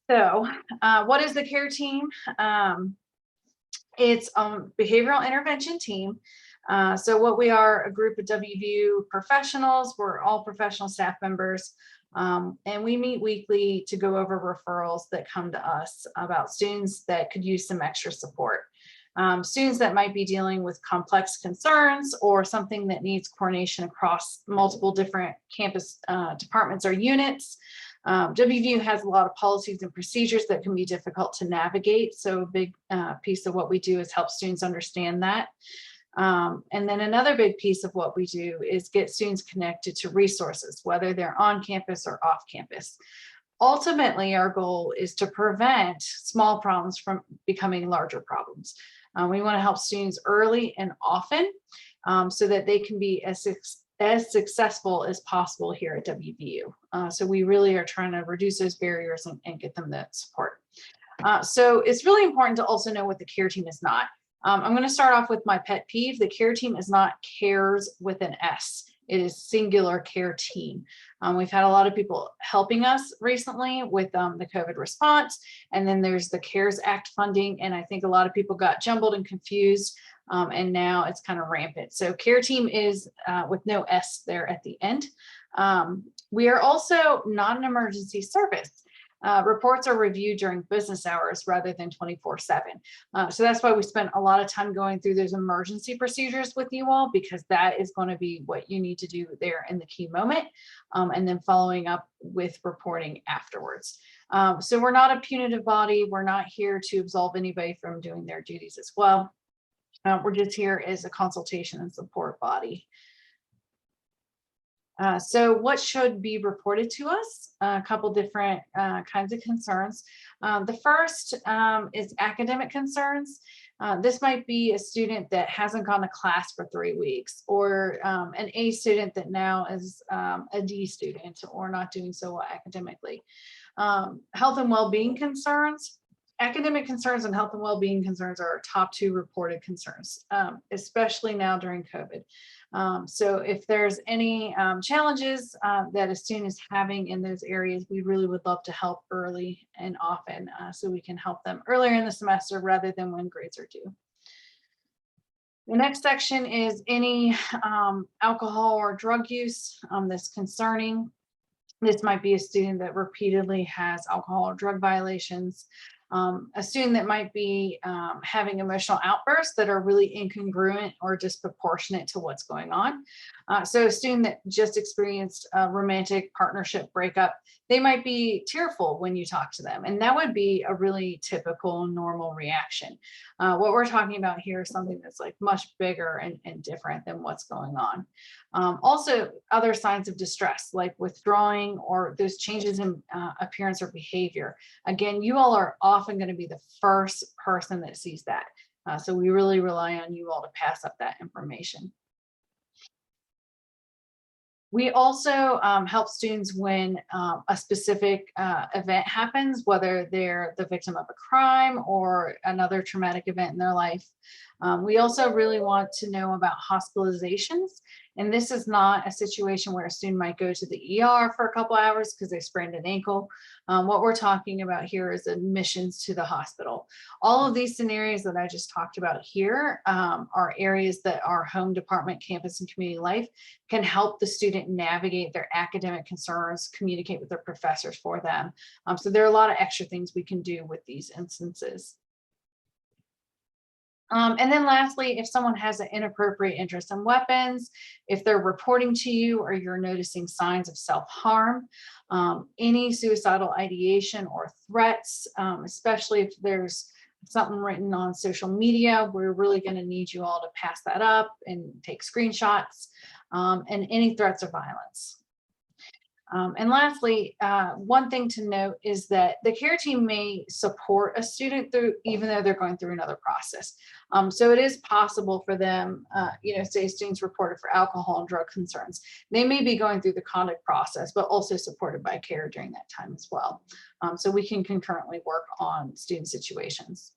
So what is the care team? It's a behavioral intervention team. So what we are, a group of WVU professionals, we're all professional staff members. And we meet weekly to go over referrals that come to us about students that could use some extra support. Students that might be dealing with complex concerns or something that needs coordination across multiple different campus departments or units. WVU has a lot of policies and procedures that can be difficult to navigate. So a big piece of what we do is help students understand that. And then another big piece of what we do is get students connected to resources, whether they're on campus or off campus. Ultimately, our goal is to prevent small problems from becoming larger problems. We want to help students early and often so that they can be as successful as possible here at WVU. So we really are trying to reduce those barriers and get them the support. So it's really important to also know what the care team is not. I'm going to start off with my pet peeve. The care team is not cares with an S. It is singular care team. We've had a lot of people helping us recently with the COVID response. And then there's the CARES Act funding. And I think a lot of people got jumbled and confused. And now it's kind of rampant. So care team is with no S there at the end. We are also not an emergency service. Reports are reviewed during business hours rather than 24/7. So that's why we spent a lot of time going through those emergency procedures with you all, because that is going to be what you need to do there in the key moment, and then following up with reporting afterwards. So we're not a punitive body. We're not here to absolve anybody from doing their duties as well. We're just here as a consultation and support body. So what should be reported to us? A couple different kinds of concerns. The first is academic concerns. This might be a student that hasn't gone to class for 3 weeks, or an A student that now is a D student or not doing so well academically. Health and well-being concerns. Academic concerns and health and well-being concerns are our top 2 reported concerns, especially now during COVID. So if there's any challenges that a student is having in those areas, we really would love to help early and often so we can help them earlier in the semester rather than when grades are due. The next section is any alcohol or drug use that's concerning. This might be a student that repeatedly has alcohol or drug violations. A student that might be having emotional outbursts that are really incongruent or disproportionate to what's going on. So a student that just experienced a romantic partnership breakup, they might be tearful when you talk to them. And that would be a really typical normal reaction. What we're talking about here is something that's like much bigger and different than what's going on. Also, other signs of distress like withdrawing or those changes in appearance or behavior. Again, you all are often going to be the first person that sees that. So we really rely on you all to pass up that information. We also help students when a specific event happens, whether they're the victim of a crime or another traumatic event in their life. We also really want to know about hospitalizations. And this is not a situation where a student might go to the ER for a couple hours because they sprained an ankle. What we're talking about here is admissions to the hospital. All of these scenarios that I just talked about here are areas that our home department, campus, and community life can help the student navigate their academic concerns, communicate with their professors for them. So there are a lot of extra things we can do with these instances. And then lastly, if someone has an inappropriate interest in weapons, if they're reporting to you or you're noticing signs of self-harm, any suicidal ideation or threats, especially if there's something written on social media, we're really going to need you all to pass that up and take screenshots, and any threats of violence. And lastly, one thing to note is that the care team may support a student through, even though they're going through another process. So it is possible for them, say students reported for alcohol and drug concerns. They may be going through the conduct process, but also supported by care during that time as well. So we can concurrently work on student situations.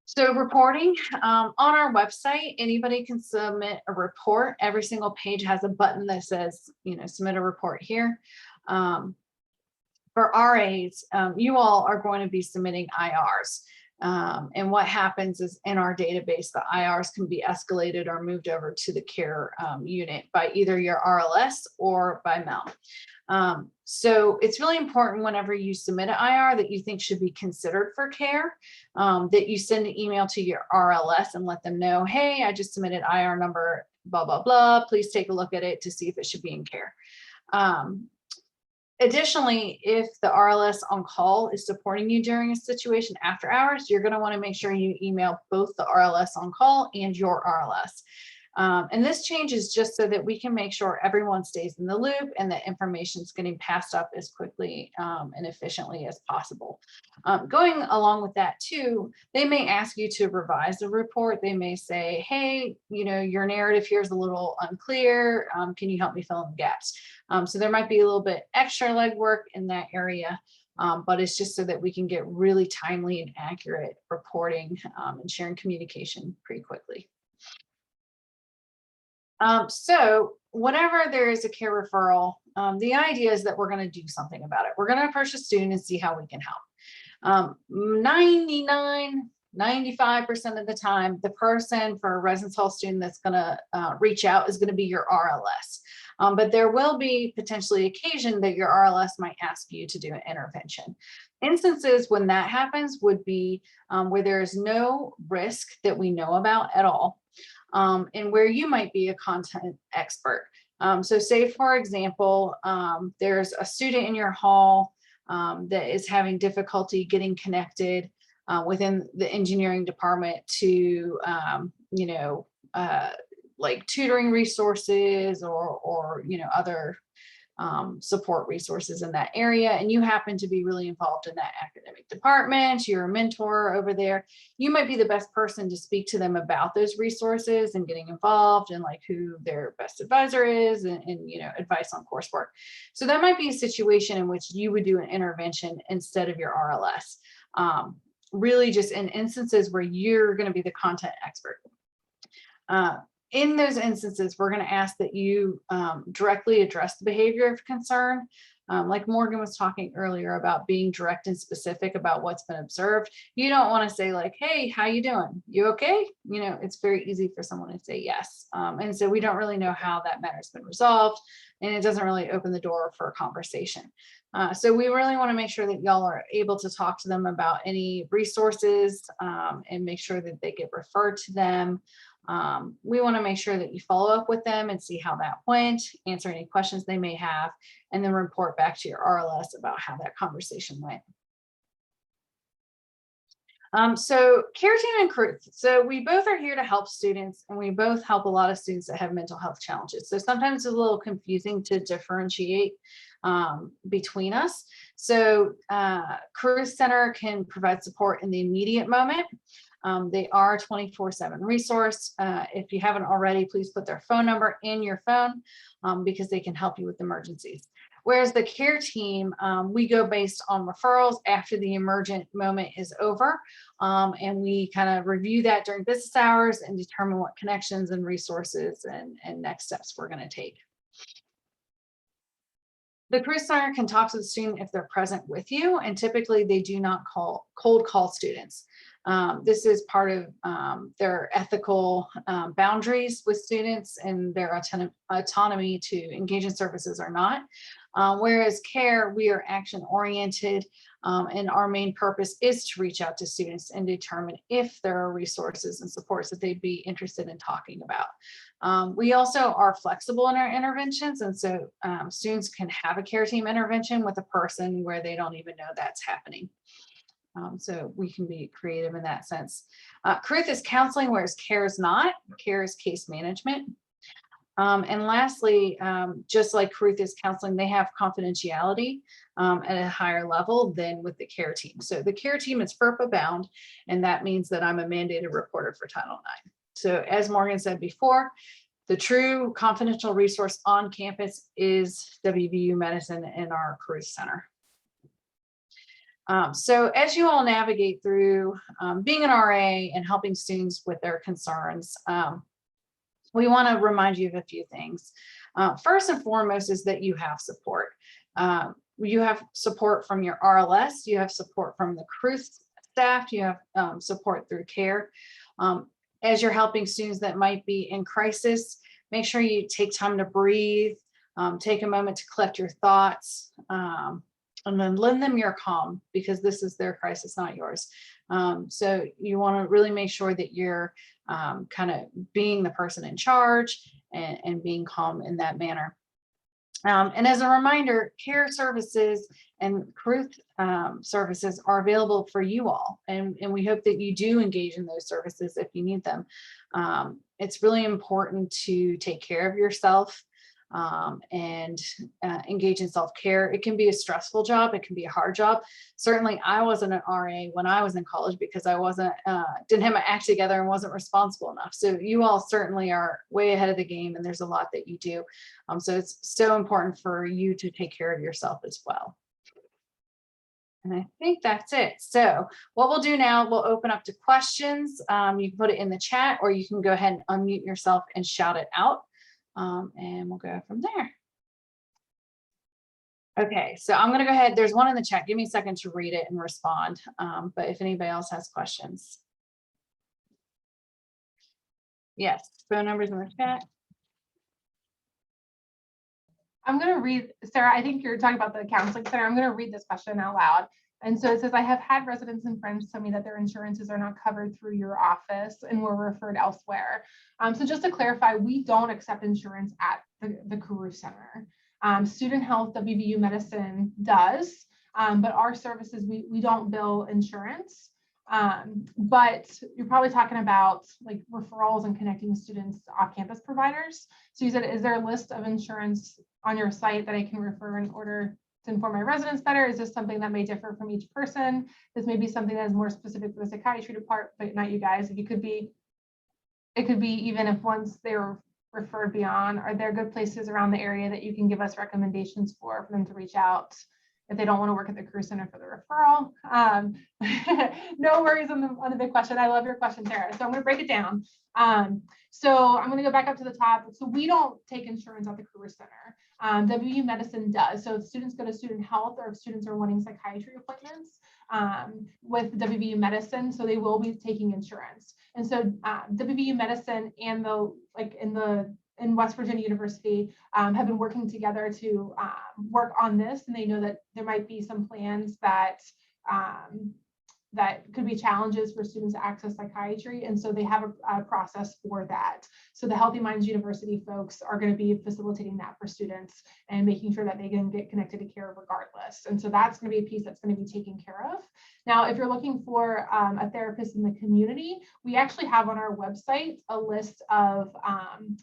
So reporting, on our website, anybody can submit a report. Every single page has a button that says, submit a report here. For RAs, you all are going to be submitting IRs. And what happens is in our database, the IRs can be escalated or moved over to the care unit by either your RLS or by MEL. So it's really important whenever you submit an IR that you think should be considered for care, that you send an email to your RLS and let them know, hey, I just submitted IR number, blah, blah, blah. Please take a look at it to see if it should be in care. Additionally, if the RLS on call is supporting you during a situation after hours, you're going to want to make sure you email both the RLS on call and your RLS. And this changes just so that we can make sure everyone stays in the loop and that information is getting passed up as quickly and efficiently as possible. Going along with that too, they may ask you to revise the report. They may say, hey, your narrative here is a little unclear. Can you help me fill in the gaps? So there might be a little bit extra legwork in that area. But it's just so that we can get really timely and accurate reporting and sharing communication pretty quickly. So whenever there is a care referral, the idea is that we're going to do something about it. We're going to approach the student and see how we can help. 95% of the time, the person for a residence hall student that's going to reach out is going to be your RLS. But there will be potentially occasion that your RLS might ask you to do an intervention. Instances when that happens would be where there is no risk that we know about at all. And where you might be a content expert. So say, for example, there's a student in your hall that is having difficulty getting connected within the engineering department to, like tutoring resources or other support resources in that area, and you happen to be really involved in that academic department, you're a mentor over there, you might be the best person to speak to them about those resources and getting involved and like who their best advisor is and advice on coursework. So that might be a situation in which you would do an intervention instead of your RLS. Really just in instances where you're going to be the content expert. In those instances, we're going to ask that you directly address the behavior of concern. Like Morgan was talking earlier about being direct and specific about what's been observed. You don't want to say like, hey, how you doing? You okay? You know, it's very easy for someone to say yes. And so we don't really know how that matter's been resolved, and it doesn't really open the door for a conversation. So we really want to make sure that y'all are able to talk to them about any resources and make sure that they get referred to them. We want to make sure that you follow up with them and see how that went, answer any questions they may have, and then report back to your RLS about how that conversation went. So Care Team and Carruth. So we both are here to help students, and we both help a lot of students that have mental health challenges. So sometimes it's a little confusing to differentiate between us. So Carruth Center can provide support in the immediate moment. They are a 24/7 resource. If you haven't already, please put their phone number in your phone because they can help you with emergencies. Whereas the Care Team, we go based on referrals after the emergent moment is over. And we kind of review that during business hours and determine what connections and resources and next steps we're going to take. The Carruth Center can talk to the student if they're present with you, and typically they do not cold call students. This is part of their ethical boundaries with students and their autonomy to engage in services or not. Whereas Care, we are action oriented, and our main purpose is to reach out to students and determine if there are resources and supports that they'd be interested in talking about. We also are flexible in our interventions, and so students can have a Care Team intervention with a person where they don't even know that's happening. So we can be creative in that sense. Carruth is counseling, whereas Care is not. Care is case management. And lastly, just like Carruth is counseling, they have confidentiality at a higher level than with the Care Team. So the Care Team is FERPA bound, and that means that I'm a mandated reporter for Title IX. So as Morgan said before, the true confidential resource on campus is WVU Medicine and our Carruth Center. So as you all navigate through being an RA and helping students with their concerns, we want to remind you of a few things. First and foremost is that you have support. You have support from your RLS, you have support from the Carruth staff, you have support through Care. As you're helping students that might be in crisis, make sure you take time to breathe, take a moment to collect your thoughts, and then lend them your calm, because this is their crisis, not yours. So you want to really make sure that you're kind of being the person in charge and being calm in that manner. And as a reminder, Care services and Carruth services are available for you all. And we hope that you do engage in those services if you need them. It's really important to take care of yourself and engage in self-care. It can be a stressful job. It can be a hard job. Certainly I wasn't an RA when I was in college because I didn't have my act together and wasn't responsible enough. So you all certainly are way ahead of the game, and there's a lot that you do. So it's so important for you to take care of yourself as well. And I think that's it. So what we'll do now, we'll open up to questions. You can put it in the chat, or you can go ahead and unmute yourself and shout it out. And we'll go from there. Okay, so I'm going to go ahead. There's one in the chat. Give me a second to read it and respond. But if anybody else has questions. Yes, phone numbers in the chat. I'm going to read, Sarah, I think you're talking about the counseling center. I'm going to read this question out loud. And so it says, I have had residents and friends tell me that their insurances are not covered through your office and were referred elsewhere. So just to clarify, we don't accept insurance at the Carruth Center. Student Health, WVU Medicine does, but our services, we don't bill insurance. But you're probably talking about like referrals and connecting students to off-campus providers. So you said, is there a list of insurance on your site that I can refer in order to inform my residents better? Is this something that may differ from each person? This may be something that is more specific for the psychiatry department, but not you guys. It could be even if once they were referred beyond, are there good places around the area that you can give us recommendations for them to reach out if they don't want to work at the Carruth Center for the referral? No worries on the big question. I love your question, Sarah. So I'm going to break it down. So I'm going to go back up to the top. So we don't take insurance at the Carruth Center. WVU Medicine does. So if students go to student health or if students are wanting psychiatry appointments with WVU Medicine, so they will be taking insurance. And so WVU Medicine and in West Virginia University have been working together to work on this, and they know that there might be some plans that that could be challenges for students to access psychiatry. And so they have a process for that. So the Healthy Minds University folks are going to be facilitating that for students and making sure that they can get connected to care regardless. And so that's going to be a piece that's going to be taken care of. Now, if you're looking for a therapist in the community, we actually have on our website a list of,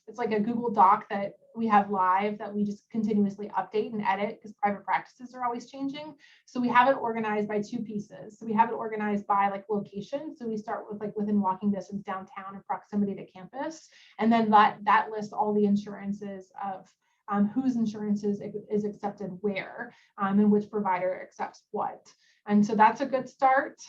it's like a Google Doc that we have live that we just continuously update and edit because private practices are always changing. So we have it organized by two pieces. So we have it organized by like location. So we start with like within walking distance downtown and proximity to campus. And then that lists all the insurances of whose insurances is accepted where and which provider accepts what. And so that's a good start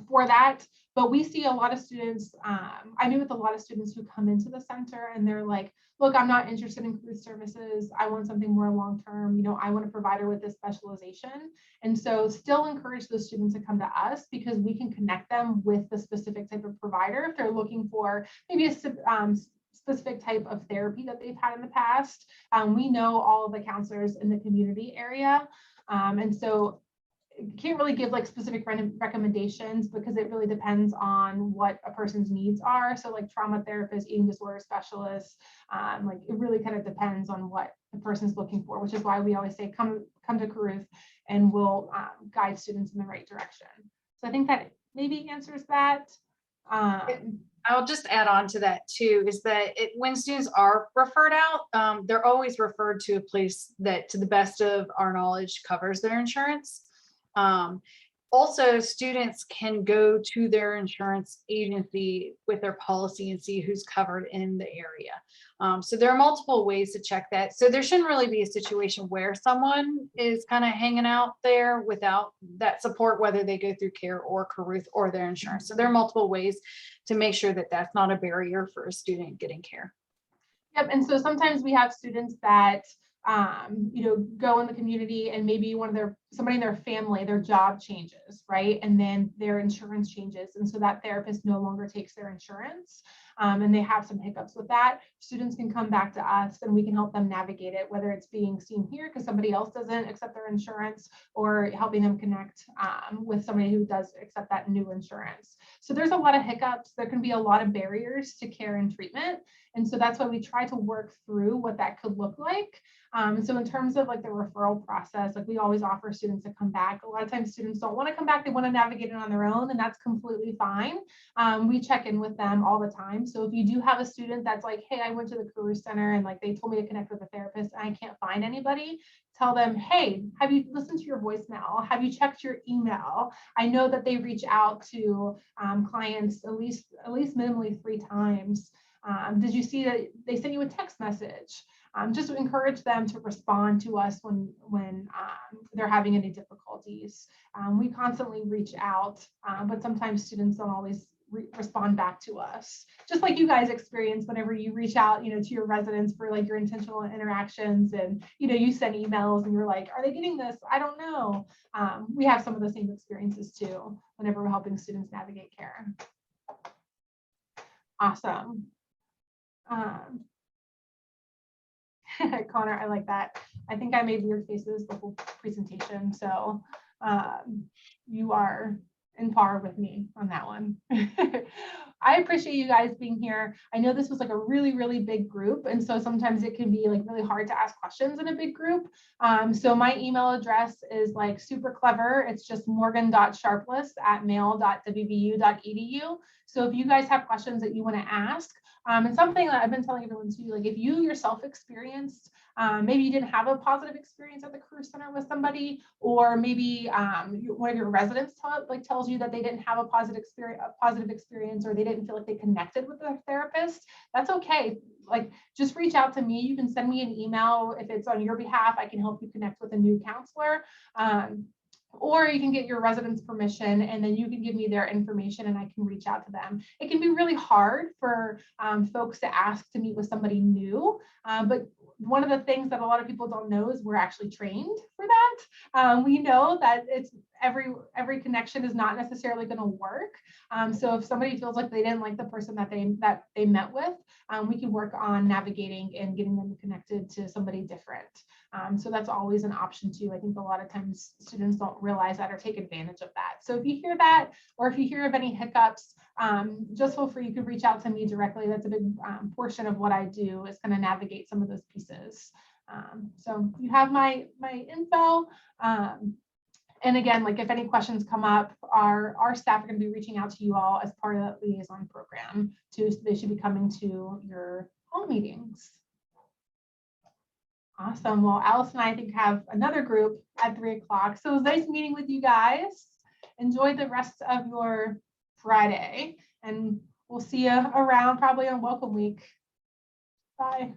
for that. But we see a lot of students, I meet with a lot of students who come into the center and they're like, look, I'm not interested in Carruth services. I want something more long-term. You know, I want a provider with this specialization. And so still encourage those students to come to us because we can connect them with the specific type of provider if they're looking for maybe a specific type of therapy that they've had in the past. We know all of the counselors in the community area. And so can't really give like specific recommendations because it really depends on what a person's needs are. So like trauma therapists, eating disorder specialists, like it really kind of depends on what the person's looking for, which is why we always say come to Carruth and we'll guide students in the right direction. So I think that maybe answers that. I'll just add on to that too, is that when students are referred out, they're always referred to a place that, to the best of our knowledge, covers their insurance. Also, students can go to their insurance agency with their policy and see who's covered in the area. So there are multiple ways to check that. So there shouldn't really be a situation where someone is kind of hanging out there without that support, whether they go through CARE or Carruth or their insurance. So there are multiple ways to make sure that that's not a barrier for a student getting care. Yep, and so sometimes we have students that you know, go in the community and maybe somebody in their family, their job changes, right? And then their insurance changes. And so that therapist no longer takes their insurance. And they have some hiccups with that. Students can come back to us and we can help them navigate it, whether it's being seen here because somebody else doesn't accept their insurance or helping them connect with somebody who does accept that new insurance. So there's a lot of hiccups. There can be a lot of barriers to care and treatment. And so that's why we try to work through what that could look like. So in terms of like the referral process, like we always offer students to come back. A lot of times students don't want to come back. They want to navigate it on their own, and that's completely fine. We check in with them all the time. So if you do have a student that's like, hey, I went to the Career Center and like they told me to connect with a therapist and I can't find anybody, tell them, hey, have you listened to your voicemail? Have you checked your email? I know that they reach out to clients at least minimally 3 times. Did you see that they sent you a text message? Just to encourage them to respond to us when they're having any difficulties. We constantly reach out, but sometimes students don't always respond back to us. Just like you guys experience whenever you reach out, you know, to your residents for like your intentional interactions, and you know, you send emails and you're like, are they getting this? I don't know. We have some of the same experiences too whenever we're helping students navigate care. Awesome. Connor, I like that. I think I made weird faces the whole presentation, so you are in par with me on that one. I appreciate you guys being here. I know this was like a really, really big group, and so sometimes it can be like really hard to ask questions in a big group. So my email address is like super clever. It's just morgan.sharpless@mail.wvu.edu. So if you guys have questions that you want to ask, and something that I've been telling everyone too, like if you yourself experienced, maybe you didn't have a positive experience at the Career Center with somebody, or maybe one of your residents tells you that they didn't have a positive experience, or they didn't feel like they connected with their therapist, that's okay. Like just reach out to me. You can send me an email if it's on your behalf. I can help you connect with a new counselor. Or you can get your residents' permission and then you can give me their information and I can reach out to them. It can be really hard for folks to ask to meet with somebody new, but one of the things that a lot of people don't know is we're actually trained for that. We know that it's every connection is not necessarily going to work. So if somebody feels like they didn't like the person that they met with, we can work on navigating and getting them connected to somebody different. So that's always an option too. I think a lot of times students don't realize that or take advantage of that. So if you hear that, or if you hear of any hiccups, just feel free, you could reach out to me directly. That's a big portion of what I do, is kind of navigate some of those pieces. So you have my info. And again, like if any questions come up, our staff are going to be reaching out to you all as part of that liaison program too. So they should be coming to your hall meetings. Awesome. Well, Alice and I think have another group at 3 o'clock. So it was nice meeting with you guys. Enjoy the rest of your Friday, and we'll see you around probably on Welcome Week. Bye.